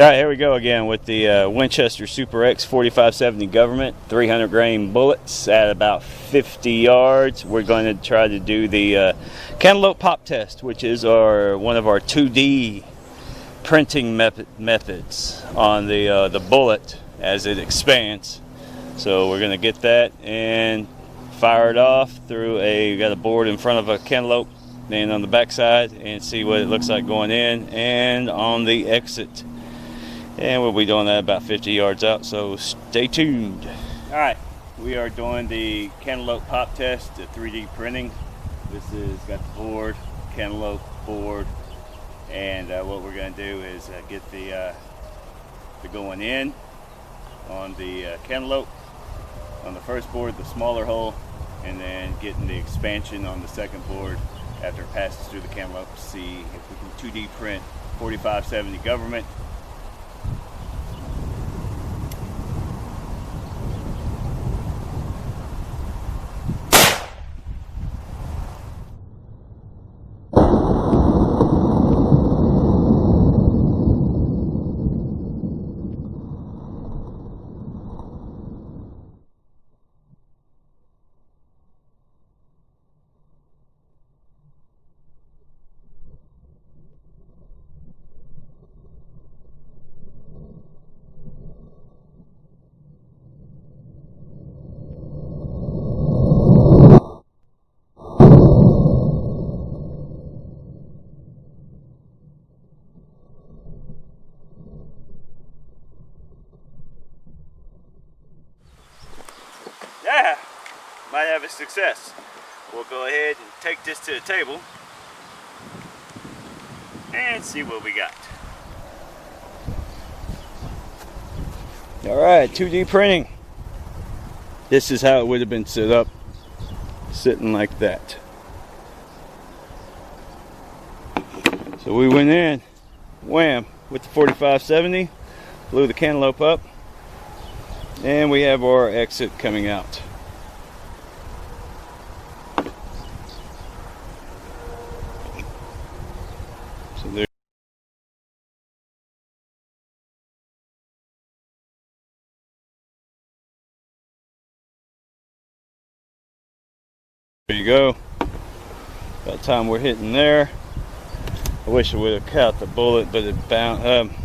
Alright, here we go again with the Winchester Super X 4570 government, 300 grain bullets at about 50 yards. We're going to try to do the Cantaloupe Pop Test, which is one of our 2D printing methods on the bullet as it expands. So we're going to get that and fire it off through we got a board in front of a cantaloupe and on the back side, and see what it looks like going in and on the exit. And we'll be doing that about 50 yards out, so stay tuned. Alright, we are doing the Cantaloupe Pop Test, the 3D printing. This is got the board, cantaloupe board, and what we're going to do is get the going in on the cantaloupe on the first board, the smaller hole, and then getting the expansion on the second board after it passes through the cantaloupe to see if we can 2D print 4570 government. Yeah, might have a success. We'll go ahead and take this to the table and see what we got. Alright, 2D printing. This is how it would have been set up, sitting like that. So we went in, wham, with the 4570, blew the cantaloupe up, and we have our exit coming out. So there you go. By the time we're hitting there, I wish I would have caught the bullet, but it bounced.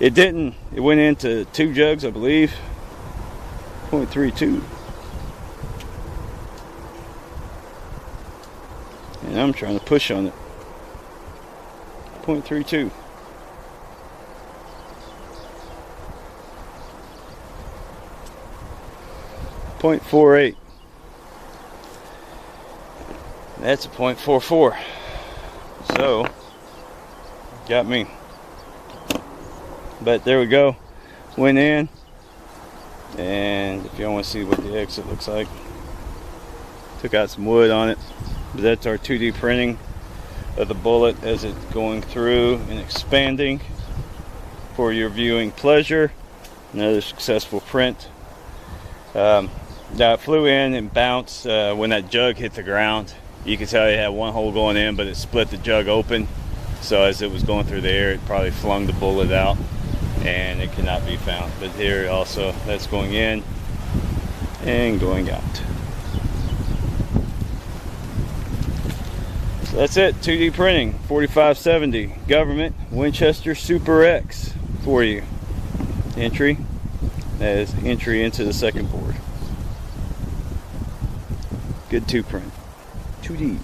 It didn't. It went into 2 jugs, I believe. 0.32. And I'm trying to push on it. 0.32. .48. That's a .44. So, got me. But there we go, went in, and if you want to see what the exit looks like, took out some wood on it, but that's our 2D printing of the bullet as it's going through and expanding for your viewing pleasure. Another successful print. Now it flew in and bounced when that jug hit the ground. You can tell it had one hole going in, but it split the jug open, so as it was going through the air, it probably flung the bullet out and it cannot be found. But here also, that's going in and going out. So that's it, 2D printing, 4570 government Winchester Super X for you. Entry, that is entry into the second board. Good 2 print, 2D.